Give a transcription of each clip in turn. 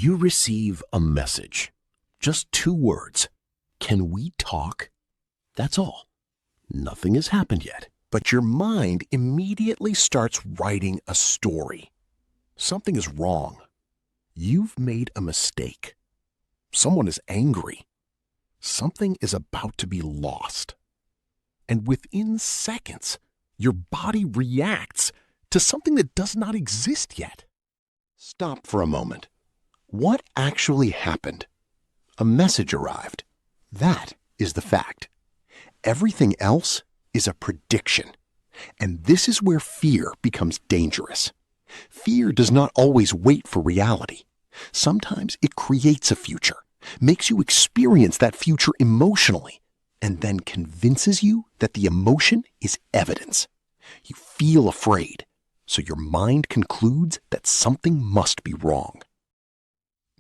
You receive a message. Just 2 words. Can we talk? That's all. Nothing has happened yet. But your mind immediately starts writing a story. Something is wrong. You've made a mistake. Someone is angry. Something is about to be lost. And within seconds, your body reacts to something that does not exist yet. Stop for a moment. What actually happened? A message arrived. That is the fact. Everything else is a prediction. And this is where fear becomes dangerous. Fear does not always wait for reality. Sometimes it creates a future, makes you experience that future emotionally, and then convinces you that the emotion is evidence. You feel afraid, so your mind concludes that something must be wrong.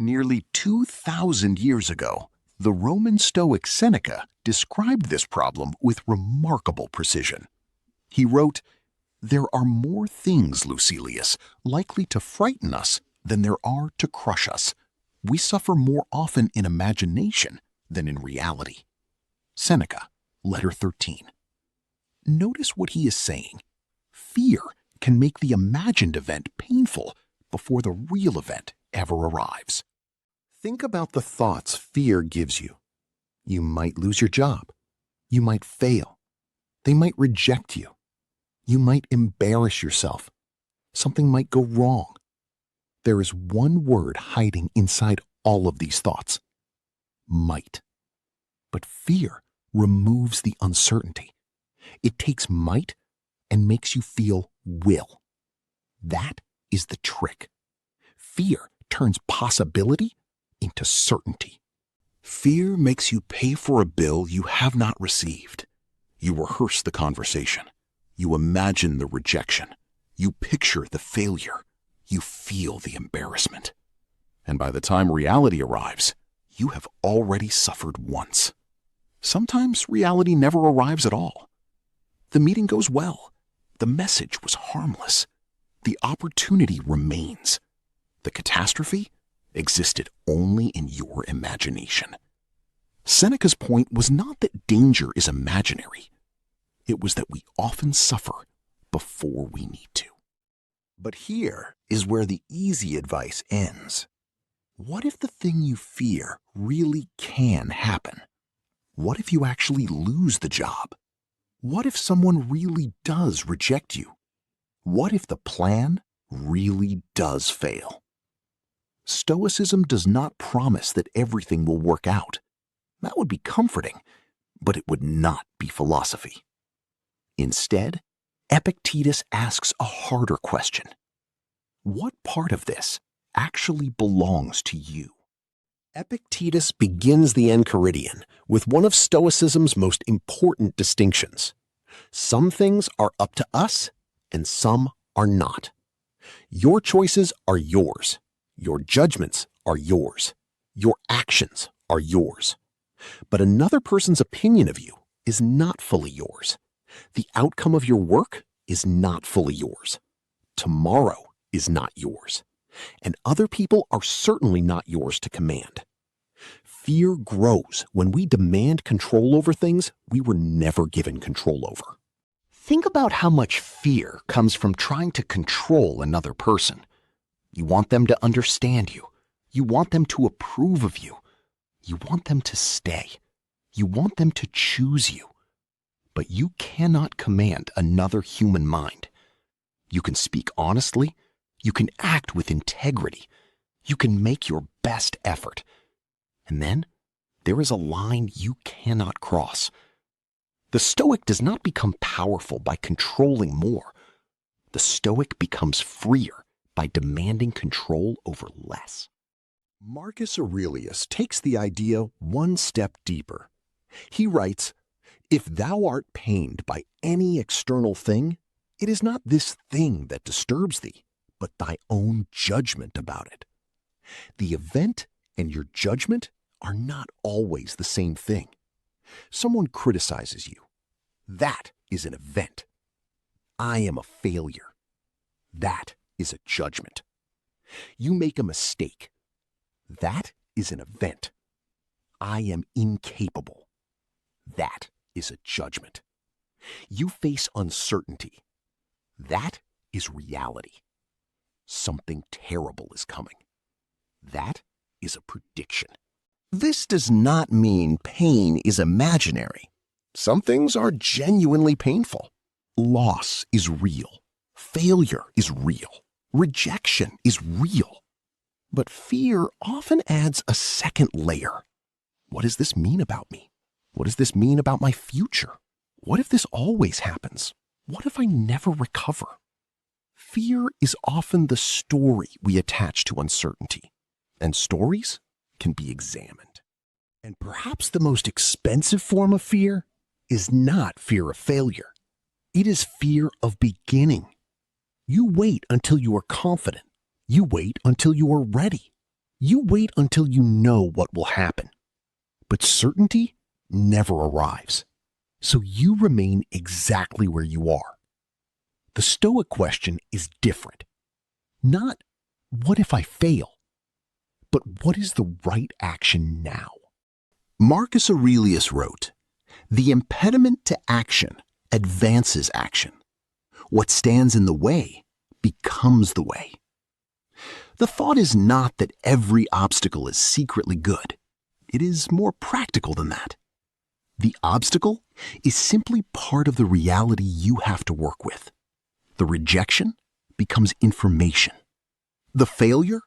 Nearly 2,000 years ago, the Roman Stoic Seneca described this problem with remarkable precision. He wrote, "There are more things, Lucilius, likely to frighten us than there are to crush us. We suffer more often in imagination than in reality." Seneca, Letter 13. Notice what he is saying. Fear can make the imagined event painful before the real event ever arrives. Think about the thoughts fear gives you. You might lose your job. You might fail. They might reject you. You might embarrass yourself. Something might go wrong. There is one word hiding inside all of these thoughts: might. But fear removes the uncertainty. It takes might and makes you feel will. That is the trick. Fear turns possibility into certainty. Fear makes you pay for a bill you have not received. You rehearse the conversation. You imagine the rejection. You picture the failure. You feel the embarrassment. And by the time reality arrives, you have already suffered once. Sometimes reality never arrives at all. The meeting goes well. The message was harmless. The opportunity remains. The catastrophe existed only in your imagination. Seneca's point was not that danger is imaginary. It was that we often suffer before we need to. But here is where the easy advice ends. What if the thing you fear really can happen? What if you actually lose the job? What if someone really does reject you? What if the plan really does fail? Stoicism does not promise that everything will work out. That would be comforting, but it would not be philosophy. Instead, Epictetus asks a harder question. What part of this actually belongs to you? Epictetus begins the Enchiridion with one of Stoicism's most important distinctions. Some things are up to us, and some are not. Your choices are yours. Your judgments are yours. Your actions are yours. But another person's opinion of you is not fully yours. The outcome of your work is not fully yours. Tomorrow is not yours. And other people are certainly not yours to command. Fear grows when we demand control over things we were never given control over. Think about how much fear comes from trying to control another person. You want them to understand you. You want them to approve of you. You want them to stay. You want them to choose you. But you cannot command another human mind. You can speak honestly. You can act with integrity. You can make your best effort. And then there is a line you cannot cross. The Stoic does not become powerful by controlling more. The Stoic becomes freer by demanding control over less. Marcus Aurelius takes the idea one step deeper. He writes, "If thou art pained by any external thing, it is not this thing that disturbs thee, but thy own judgment about it." The event and your judgment are not always the same thing. Someone criticizes you. That is an event. I am a failure. That is a judgment. You make a mistake. That is an event. I am incapable. That is a judgment. You face uncertainty. That is reality. Something terrible is coming. That is a prediction. This does not mean pain is imaginary. Some things are genuinely painful. Loss is real. Failure is real. Rejection is real. But fear often adds a second layer. What does this mean about me? What does this mean about my future? What if this always happens? What if I never recover? Fear is often the story we attach to uncertainty, and stories can be examined. And perhaps the most expensive form of fear is not fear of failure. It is fear of beginning. You wait until you are confident. You wait until you are ready. You wait until you know what will happen. But certainty never arrives. So you remain exactly where you are. The Stoic question is different. Not, what if I fail? But what is the right action now? Marcus Aurelius wrote, "The impediment to action advances action. What stands in the way becomes the way." The thought is not that every obstacle is secretly good. It is more practical than that. The obstacle is simply part of the reality you have to work with. The rejection becomes information. The failure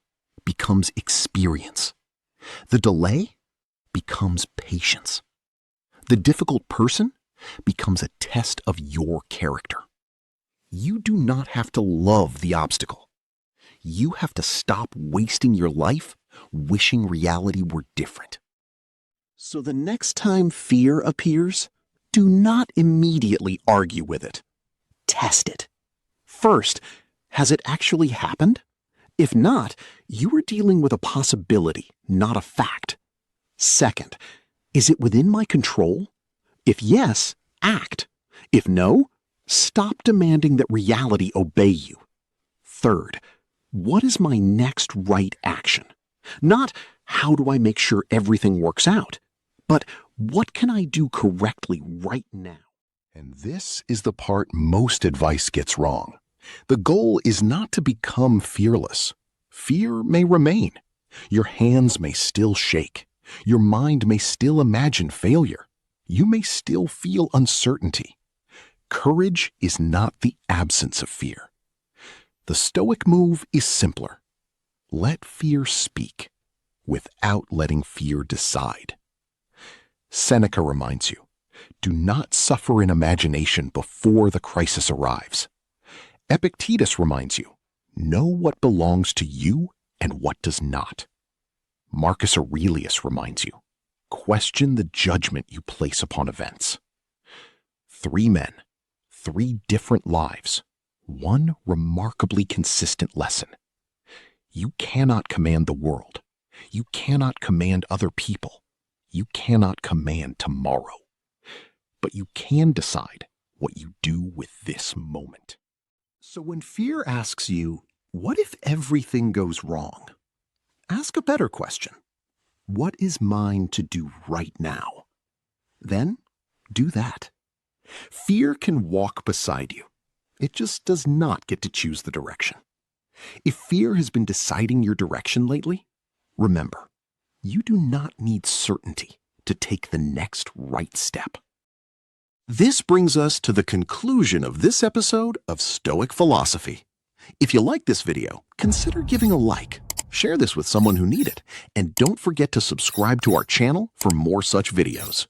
becomes experience. The delay becomes patience. The difficult person becomes a test of your character. You do not have to love the obstacle. You have to stop wasting your life wishing reality were different. So the next time fear appears, do not immediately argue with it. Test it. First, has it actually happened? If not, you are dealing with a possibility, not a fact. Second, is it within my control? If yes, act. If no, stop demanding that reality obey you. Third, what is my next right action? Not how do I make sure everything works out, but what can I do correctly right now? And this is the part most advice gets wrong. The goal is not to become fearless. Fear may remain. Your hands may still shake. Your mind may still imagine failure. You may still feel uncertainty. Courage is not the absence of fear. The Stoic move is simpler. Let fear speak without letting fear decide. Seneca reminds you, do not suffer in imagination before the crisis arrives. Epictetus reminds you, know what belongs to you and what does not. Marcus Aurelius reminds you, question the judgment you place upon events. 3 men, 3 different lives, 1 remarkably consistent lesson. You cannot command the world. You cannot command other people. You cannot command tomorrow. But you can decide what you do with this moment. So when fear asks you, what if everything goes wrong? Ask a better question. What is mine to do right now? Then do that. Fear can walk beside you. It just does not get to choose the direction. If fear has been deciding your direction lately, remember, you do not need certainty to take the next right step. This brings us to the conclusion of this episode of Stoic Philosophy. If you like this video, consider giving a like, share this with someone who needs it, and don't forget to subscribe to our channel for more such videos.